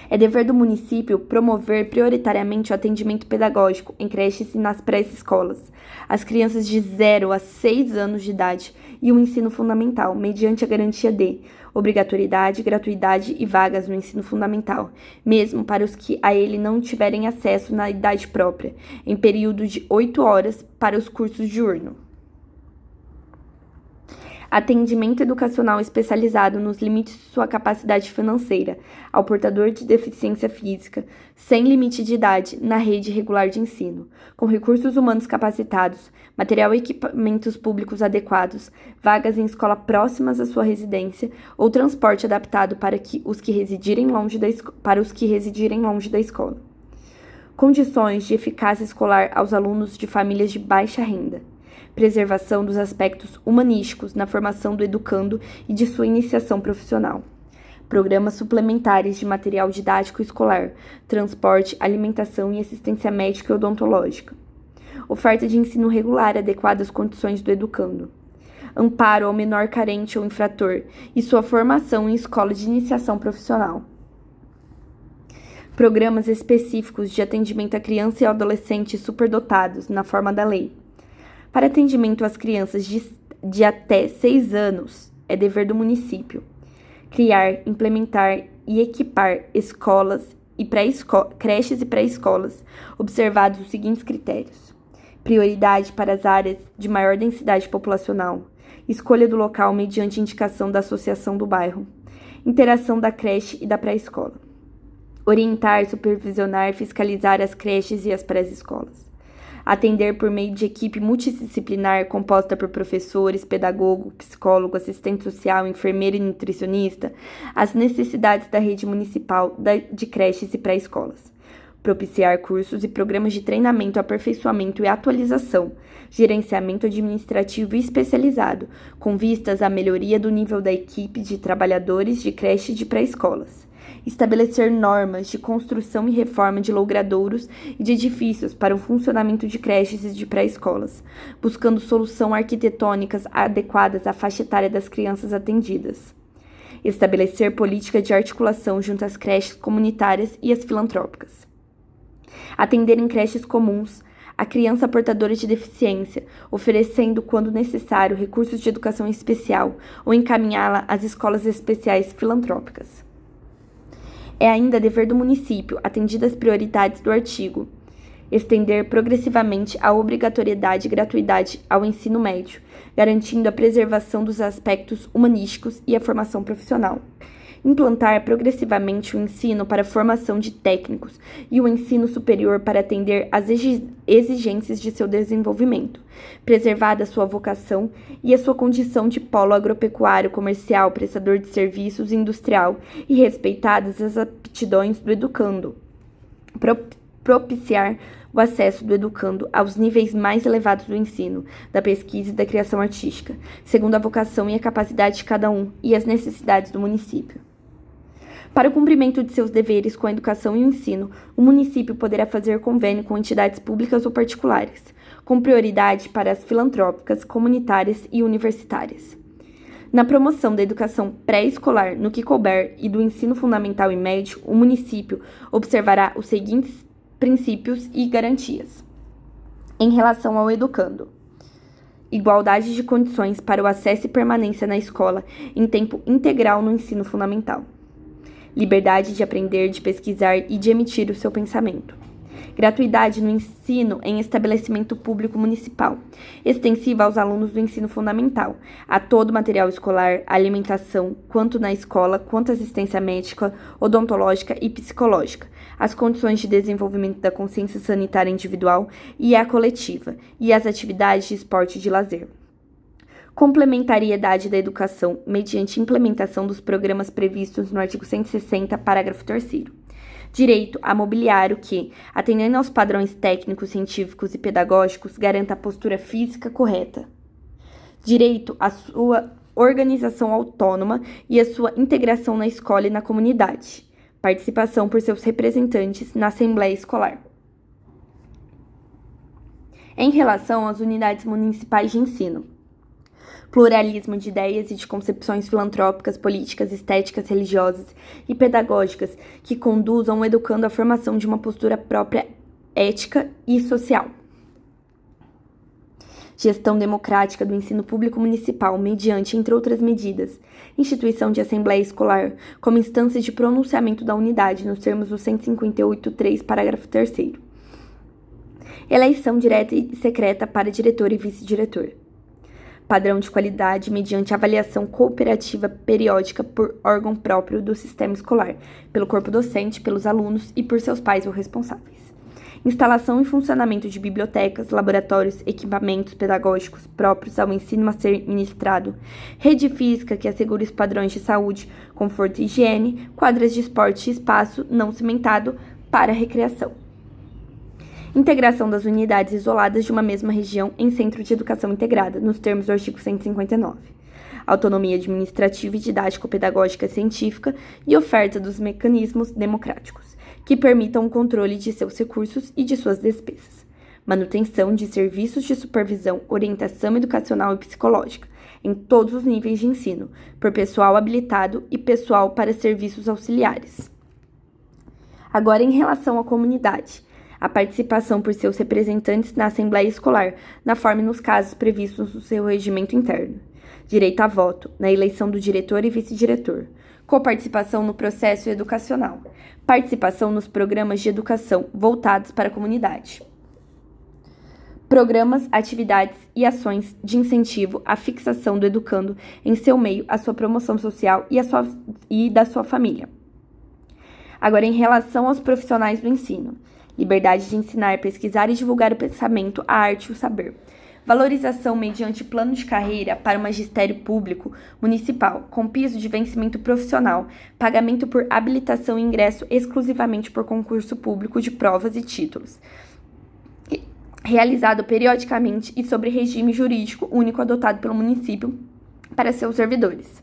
É dever do município promover prioritariamente o atendimento pedagógico em creches e nas pré-escolas, as crianças de 0 a 6 anos de idade e o ensino fundamental, mediante a garantia de obrigatoriedade, gratuidade e vagas no ensino fundamental, mesmo para os que a ele não tiverem acesso na idade própria, em período de 8 horas para os cursos diurnos. Atendimento educacional especializado nos limites de sua capacidade financeira ao portador de deficiência física, sem limite de idade, na rede regular de ensino, com recursos humanos capacitados, material e equipamentos públicos adequados, vagas em escola próximas à sua residência ou transporte adaptado para os que residirem longe da escola. Condições de eficácia escolar aos alunos de famílias de baixa renda. Preservação dos aspectos humanísticos na formação do educando e de sua iniciação profissional. Programas suplementares de material didático escolar, transporte, alimentação e assistência médica e odontológica. Oferta de ensino regular adequada às condições do educando. Amparo ao menor carente ou infrator e sua formação em escola de iniciação profissional. Programas específicos de atendimento a criança e adolescentes superdotados, na forma da lei. Para atendimento às crianças de até 6 anos, é dever do município criar, implementar e equipar escolas e creches e pré-escolas, observados os seguintes critérios: prioridade para as áreas de maior densidade populacional, escolha do local mediante indicação da associação do bairro, interação da creche e da pré-escola, orientar, supervisionar, fiscalizar as creches e as pré-escolas. Atender por meio de equipe multidisciplinar composta por professores, pedagogo, psicólogo, assistente social, enfermeira e nutricionista, as necessidades da rede municipal de creches e pré-escolas. Propiciar cursos e programas de treinamento, aperfeiçoamento e atualização, gerenciamento administrativo e especializado, com vistas à melhoria do nível da equipe de trabalhadores de creche e de pré-escolas. Estabelecer normas de construção e reforma de logradouros e de edifícios para o funcionamento de creches e de pré-escolas, buscando soluções arquitetônicas adequadas à faixa etária das crianças atendidas. Estabelecer política de articulação junto às creches comunitárias e as filantrópicas. Atender em creches comuns a criança portadora de deficiência, oferecendo, quando necessário, recursos de educação especial ou encaminhá-la às escolas especiais filantrópicas. É ainda dever do município, atendidas as prioridades do artigo, estender progressivamente a obrigatoriedade e gratuidade ao ensino médio, garantindo a preservação dos aspectos humanísticos e a formação profissional. Implantar progressivamente o ensino para a formação de técnicos e o ensino superior para atender às exigências de seu desenvolvimento, preservada a sua vocação e a sua condição de polo agropecuário, comercial, prestador de serviços e industrial e respeitadas as aptidões do educando. Propiciar o acesso do educando aos níveis mais elevados do ensino, da pesquisa e da criação artística, segundo a vocação e a capacidade de cada um e as necessidades do município. Para o cumprimento de seus deveres com a educação e o ensino, o município poderá fazer convênio com entidades públicas ou particulares, com prioridade para as filantrópicas, comunitárias e universitárias. Na promoção da educação pré-escolar, no que couber, e do ensino fundamental e médio, o município observará os seguintes princípios e garantias. Em relação ao educando: igualdade de condições para o acesso e permanência na escola em tempo integral no ensino fundamental, liberdade de aprender, de pesquisar e de emitir o seu pensamento, gratuidade no ensino em estabelecimento público municipal, extensiva aos alunos do ensino fundamental, a todo material escolar, alimentação, quanto na escola, quanto assistência médica, odontológica e psicológica, as condições de desenvolvimento da consciência sanitária individual e a coletiva, e as atividades de esporte e de lazer. Complementariedade da educação mediante implementação dos programas previstos no artigo 160, parágrafo 3º. Direito a mobiliário que, atendendo aos padrões técnicos, científicos e pedagógicos, garanta a postura física correta. Direito à sua organização autônoma e à sua integração na escola e na comunidade. Participação por seus representantes na Assembleia Escolar. Em relação às unidades municipais de ensino, pluralismo de ideias e de concepções filantrópicas, políticas, estéticas, religiosas e pedagógicas que conduzam o educando à formação de uma postura própria ética e social. Gestão democrática do ensino público municipal mediante, entre outras medidas, instituição de assembleia escolar como instância de pronunciamento da unidade nos termos do 158.3, parágrafo 3º. Eleição direta e secreta para diretor e vice-diretor. Padrão de qualidade mediante avaliação cooperativa periódica por órgão próprio do sistema escolar, pelo corpo docente, pelos alunos e por seus pais ou responsáveis. Instalação e funcionamento de bibliotecas, laboratórios, equipamentos pedagógicos próprios ao ensino a ser ministrado, rede física que assegure os padrões de saúde, conforto e higiene, quadras de esporte e espaço não cimentado para recreação. Integração das unidades isoladas de uma mesma região em centro de educação integrada, nos termos do artigo 159. Autonomia administrativa e didático-pedagógica científica e oferta dos mecanismos democráticos, que permitam o controle de seus recursos e de suas despesas. Manutenção de serviços de supervisão, orientação educacional e psicológica, em todos os níveis de ensino, por pessoal habilitado e pessoal para serviços auxiliares. Agora, em relação à comunidade, a participação por seus representantes na Assembleia Escolar, na forma e nos casos previstos no seu regimento interno. Direito a voto, na eleição do diretor e vice-diretor. Coparticipação no processo educacional. Participação nos programas de educação voltados para a comunidade. Programas, atividades e ações de incentivo à fixação do educando em seu meio, à sua promoção social e da sua família. Agora, em relação aos profissionais do ensino. Liberdade de ensinar, pesquisar e divulgar o pensamento, a arte e o saber. Valorização mediante plano de carreira para o magistério público municipal, com piso de vencimento profissional, pagamento por habilitação e ingresso exclusivamente por concurso público de provas e títulos. Realizado periodicamente e sobre regime jurídico único adotado pelo município para seus servidores.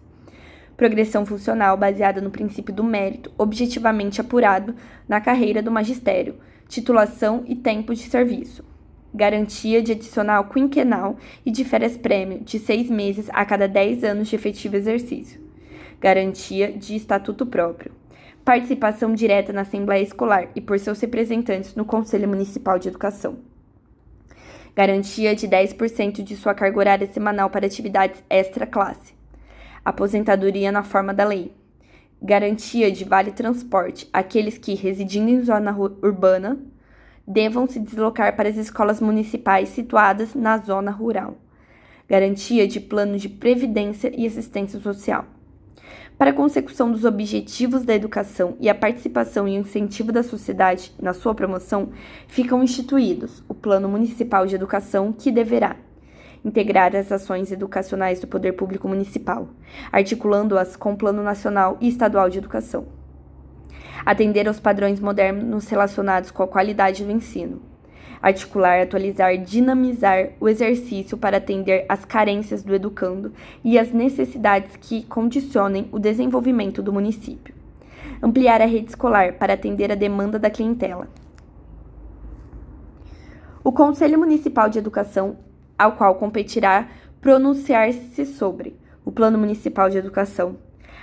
Progressão funcional baseada no princípio do mérito, objetivamente apurado na carreira do magistério, titulação e tempo de serviço. Garantia de adicional quinquenal e de férias-prêmio de 6 meses a cada 10 anos de efetivo exercício. Garantia de estatuto próprio. Participação direta na Assembleia Escolar e por seus representantes no Conselho Municipal de Educação. Garantia de 10% de sua carga horária semanal para atividades extra-classe. Aposentadoria na forma da lei. Garantia de vale-transporte àqueles que, residindo em zona urbana, devam se deslocar para as escolas municipais situadas na zona rural. Garantia de plano de previdência e assistência social. Para a consecução dos objetivos da educação e a participação e o incentivo da sociedade na sua promoção, ficam instituídos o Plano Municipal de Educação, que deverá integrar as ações educacionais do Poder Público Municipal, articulando-as com o Plano Nacional e Estadual de Educação. Atender aos padrões modernos relacionados com a qualidade do ensino. Articular, atualizar, dinamizar o exercício para atender às carências do educando e às necessidades que condicionem o desenvolvimento do município. Ampliar a rede escolar para atender a demanda da clientela. O Conselho Municipal de Educação, ao qual competirá pronunciar-se sobre o Plano Municipal de Educação,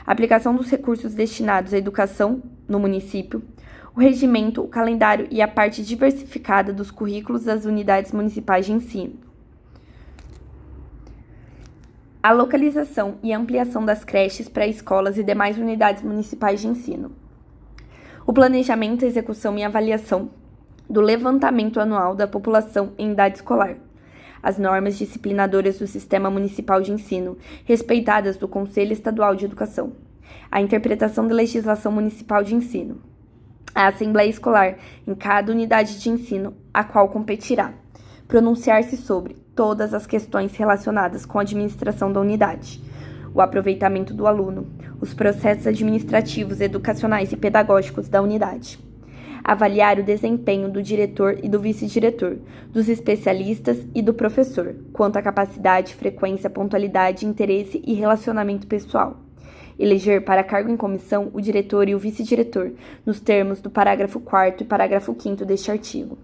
a aplicação dos recursos destinados à educação no município, o regimento, o calendário e a parte diversificada dos currículos das unidades municipais de ensino. A localização e ampliação das creches, pré-escolas e demais unidades municipais de ensino. O planejamento, execução e avaliação do levantamento anual da população em idade escolar. As normas disciplinadoras do Sistema Municipal de Ensino, respeitadas do Conselho Estadual de Educação. A interpretação da legislação municipal de ensino. A Assembleia Escolar, em cada unidade de ensino, a qual competirá. Pronunciar-se sobre todas as questões relacionadas com a administração da unidade. O aproveitamento do aluno. Os processos administrativos, educacionais e pedagógicos da unidade. Avaliar o desempenho do diretor e do vice-diretor, dos especialistas e do professor, quanto à capacidade, frequência, pontualidade, interesse e relacionamento pessoal. Eleger para cargo em comissão o diretor e o vice-diretor, nos termos do parágrafo 4º e parágrafo 5º deste artigo.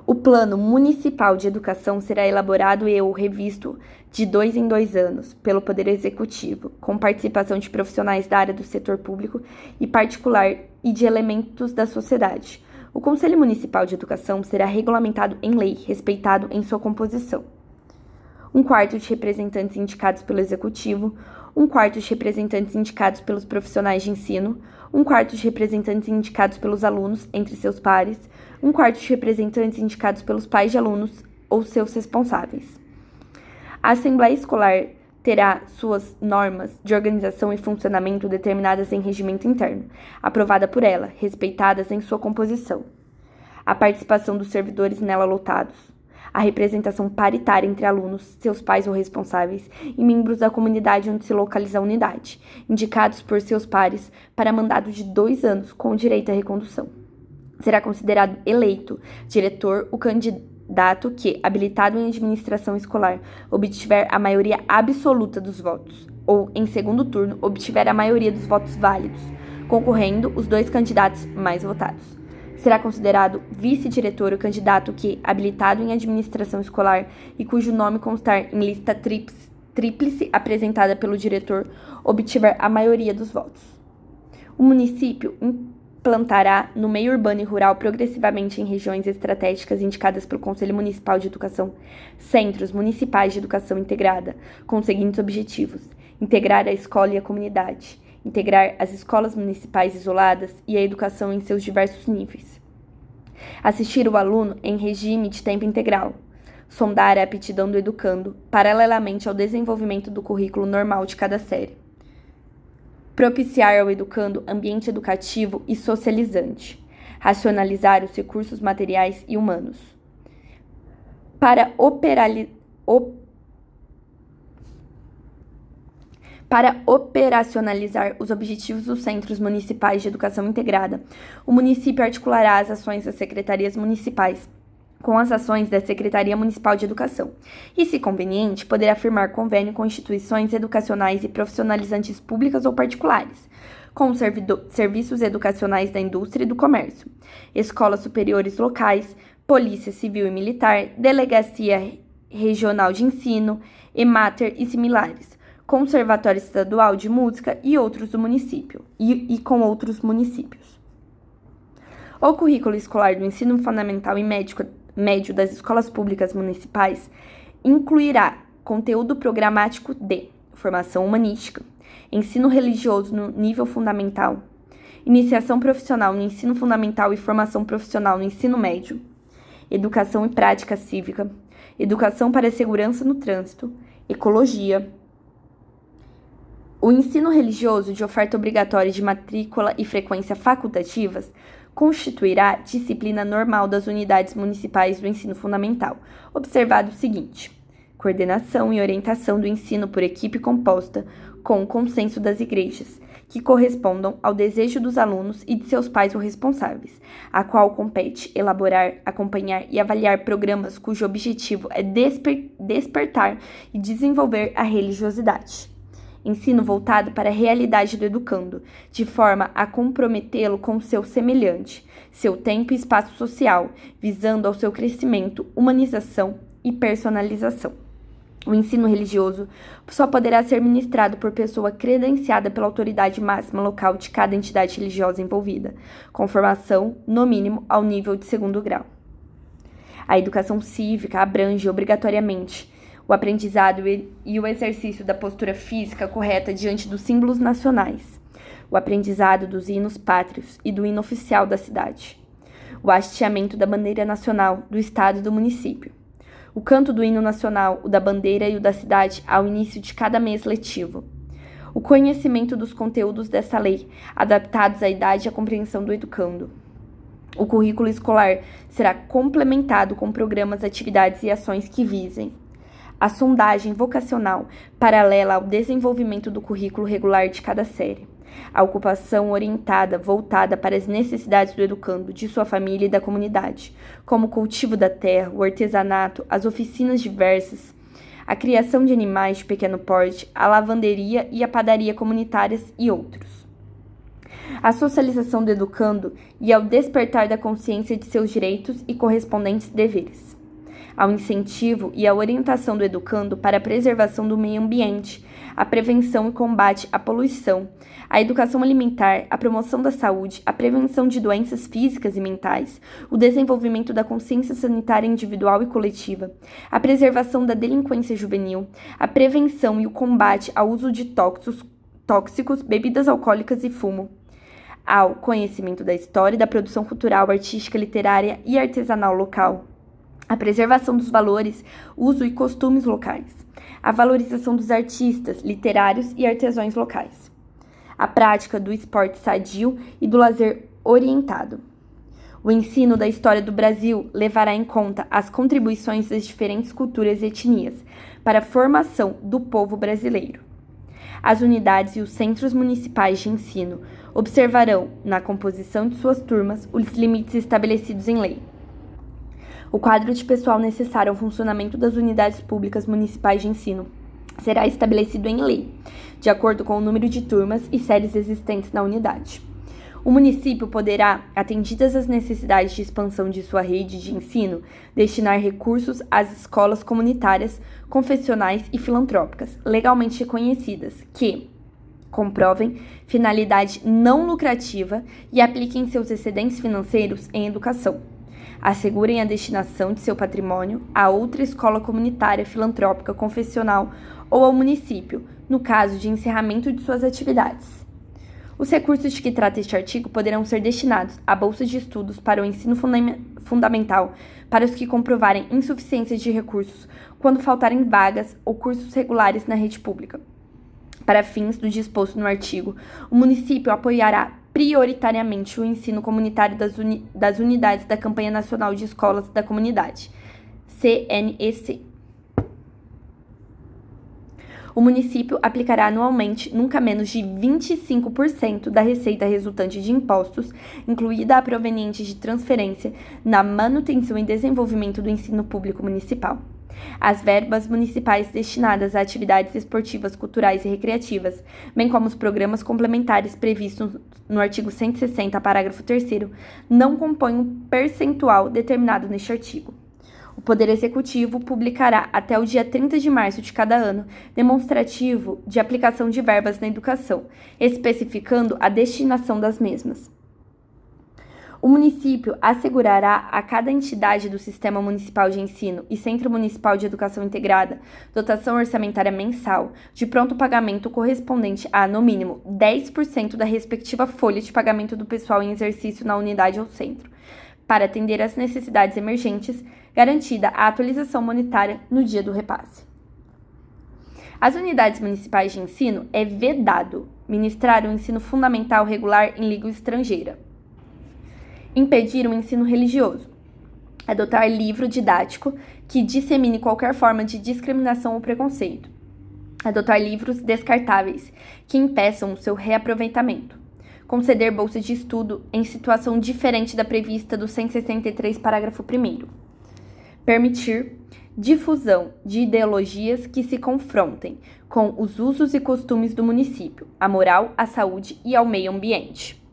O Plano Municipal de Educação será elaborado e ou revisto de 2 em 2 anos pelo Poder Executivo, com participação de profissionais da área do setor público e particular e de elementos da sociedade. O Conselho Municipal de Educação será regulamentado em lei, respeitado em sua composição. 1/4 de representantes indicados pelo Executivo, 1/4 de representantes indicados pelos profissionais de ensino, 1/4 de representantes indicados pelos alunos, entre seus pares, 1/4 de representantes indicados pelos pais de alunos ou seus responsáveis. A Assembleia Escolar terá suas normas de organização e funcionamento determinadas em regimento interno, aprovada por ela, respeitadas em sua composição. A participação dos servidores nela lotados. A representação paritária entre alunos, seus pais ou responsáveis e membros da comunidade onde se localiza a unidade, indicados por seus pares para mandato de 2 anos com direito à recondução. Será considerado eleito diretor o candidato que, habilitado em administração escolar, obtiver a maioria absoluta dos votos, ou, em segundo turno, obtiver a maioria dos votos válidos, concorrendo os 2 candidatos mais votados. Será considerado vice-diretor o candidato que, habilitado em administração escolar e cujo nome constar em lista tríplice apresentada pelo diretor, obtiver a maioria dos votos. O município implantará no meio urbano e rural, progressivamente em regiões estratégicas indicadas pelo Conselho Municipal de Educação, centros municipais de educação integrada, com os seguintes objetivos: integrar a escola e a comunidade, integrar as escolas municipais isoladas e a educação em seus diversos níveis, assistir o aluno em regime de tempo integral, sondar a aptidão do educando, paralelamente ao desenvolvimento do currículo normal de cada série, propiciar ao educando ambiente educativo e socializante, racionalizar os recursos materiais e humanos. Para operacionalizar os objetivos dos Centros Municipais de Educação Integrada, o município articulará as ações das secretarias municipais com as ações da Secretaria Municipal de Educação e, se conveniente, poderá firmar convênio com instituições educacionais e profissionalizantes públicas ou particulares, com os serviços educacionais da indústria e do comércio, escolas superiores locais, Polícia Civil e Militar, Delegacia Regional de Ensino, EMATER e similares, Conservatório Estadual de Música e outros do município, e com outros municípios. O currículo escolar do ensino fundamental e médio das escolas públicas municipais incluirá conteúdo programático de formação humanística, ensino religioso no nível fundamental, iniciação profissional no ensino fundamental e formação profissional no ensino médio, educação e prática cívica, educação para a segurança no trânsito, ecologia. O ensino religioso de oferta obrigatória de matrícula e frequência facultativas constituirá disciplina normal das unidades municipais do ensino fundamental, observado o seguinte: coordenação e orientação do ensino por equipe composta com o consenso das igrejas, que correspondam ao desejo dos alunos e de seus pais ou responsáveis, a qual compete elaborar, acompanhar e avaliar programas cujo objetivo é despertar e desenvolver a religiosidade. Ensino voltado para a realidade do educando, de forma a comprometê-lo com seu semelhante, seu tempo e espaço social, visando ao seu crescimento, humanização e personalização. O ensino religioso só poderá ser ministrado por pessoa credenciada pela autoridade máxima local de cada entidade religiosa envolvida, com formação, no mínimo, ao nível de 2º grau. A educação cívica abrange obrigatoriamente o aprendizado e o exercício da postura física correta diante dos símbolos nacionais, o aprendizado dos hinos pátrios e do hino oficial da cidade, o hasteamento da bandeira nacional do estado e do município, o canto do hino nacional, o da bandeira e o da cidade ao início de cada mês letivo, o conhecimento dos conteúdos dessa lei, adaptados à idade e à compreensão do educando. O currículo escolar será complementado com programas, atividades e ações que visem a sondagem vocacional paralela ao desenvolvimento do currículo regular de cada série, a ocupação orientada, voltada para as necessidades do educando, de sua família e da comunidade, como o cultivo da terra, o artesanato, as oficinas diversas, a criação de animais de pequeno porte, a lavanderia e a padaria comunitárias e outros. A socialização do educando e ao despertar da consciência de seus direitos e correspondentes deveres. Ao incentivo e à orientação do educando para a preservação do meio ambiente, a prevenção e combate à poluição, a educação alimentar, a promoção da saúde, a prevenção de doenças físicas e mentais, o desenvolvimento da consciência sanitária individual e coletiva, a preservação da delinquência juvenil, a prevenção e o combate ao uso de tóxicos, bebidas alcoólicas e fumo, ao conhecimento da história e da produção cultural, artística, literária e artesanal local, a preservação dos valores, uso e costumes locais, a valorização dos artistas, literários e artesãos locais, a prática do esporte sadio e do lazer orientado. O ensino da história do Brasil levará em conta as contribuições das diferentes culturas e etnias para a formação do povo brasileiro. As unidades e os centros municipais de ensino observarão, na composição de suas turmas, os limites estabelecidos em lei. O quadro de pessoal necessário ao funcionamento das unidades públicas municipais de ensino será estabelecido em lei, de acordo com o número de turmas e séries existentes na unidade. O município poderá, atendidas as necessidades de expansão de sua rede de ensino, destinar recursos às escolas comunitárias, confessionais e filantrópicas, legalmente reconhecidas, que comprovem finalidade não lucrativa e apliquem seus excedentes financeiros em educação. Assegurem a destinação de seu patrimônio a outra escola comunitária, filantrópica, confessional ou ao município, no caso de encerramento de suas atividades. Os recursos de que trata este artigo poderão ser destinados a bolsas de estudos para o ensino fundamental para os que comprovarem insuficiência de recursos quando faltarem vagas ou cursos regulares na rede pública. Para fins do disposto no artigo, o município apoiará prioritariamente o ensino comunitário das unidades da Campanha Nacional de Escolas da Comunidade, CNEC. O município aplicará anualmente nunca menos de 25% da receita resultante de impostos, incluída a proveniente de transferência, na manutenção e desenvolvimento do ensino público municipal. As verbas municipais destinadas a atividades esportivas, culturais e recreativas, bem como os programas complementares previstos no artigo 160, parágrafo 3º, não compõem um percentual determinado neste artigo. O Poder Executivo publicará até o dia 30 de março de cada ano demonstrativo de aplicação de verbas na educação, especificando a destinação das mesmas. O município assegurará a cada entidade do Sistema Municipal de Ensino e Centro Municipal de Educação Integrada dotação orçamentária mensal de pronto pagamento correspondente a, no mínimo, 10% da respectiva folha de pagamento do pessoal em exercício na unidade ou centro, para atender às necessidades emergentes, garantida a atualização monetária no dia do repasse. Às unidades municipais de ensino é vedado ministrar o ensino fundamental regular em língua estrangeira. Impedir o ensino religioso. Adotar livro didático que dissemine qualquer forma de discriminação ou preconceito. Adotar livros descartáveis que impeçam o seu reaproveitamento. Conceder bolsa de estudo em situação diferente da prevista do 163, parágrafo 1º. Permitir difusão de ideologias que se confrontem com os usos e costumes do município, a moral, a saúde e ao meio ambiente.